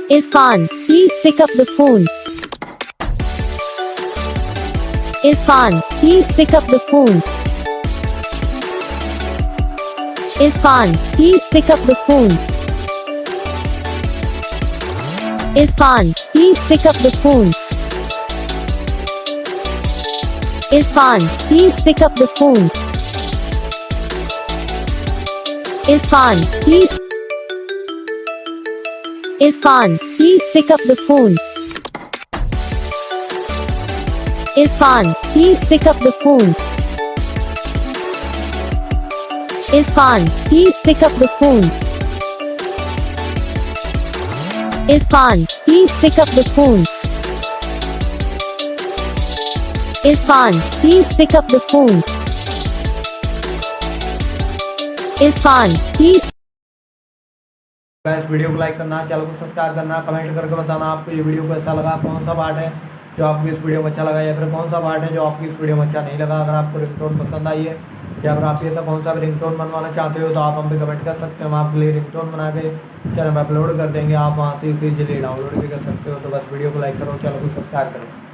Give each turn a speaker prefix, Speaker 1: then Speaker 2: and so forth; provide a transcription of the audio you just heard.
Speaker 1: Irfan, please pick up the phone. Irfan, please pick up the phone. Irfan, please pick up the phone. Irfan, please pick up the phone. Irfan, please pick up the phone. Irfan, please. Irfan, please pick up the phone. Irfan, please pick up the phone. Irfan, please pick up the phone. Irfan, please pick up the phone. Irfan, please pick up the phone. Irfan, please.
Speaker 2: इस video को like करना, channel को subscribe करना, comment करके बताना आपको ये video कैसा लगा, कौन सा पार्ट है जो आपको इस वीडियो में अच्छा लगा या फिर कौन सा पार्ट है जो आपकी इस वीडियो में अच्छा नहीं लगा। अगर आपको रिंगटोन पसंद आई है या फिर आप ऐसा कौन सा भी रिंगटोन बनवाना चाहते हो तो आप हम पे कमेंट कर सकते हैं। हम आपके लिए रिंगटोन बना के चैनल में अपलोड कर देंगे, आप वहाँ से इसे इजीली डाउनलोड भी कर सकते हो। तो बस वीडियो को लाइक करो, चैनल को सब्सक्राइब करो।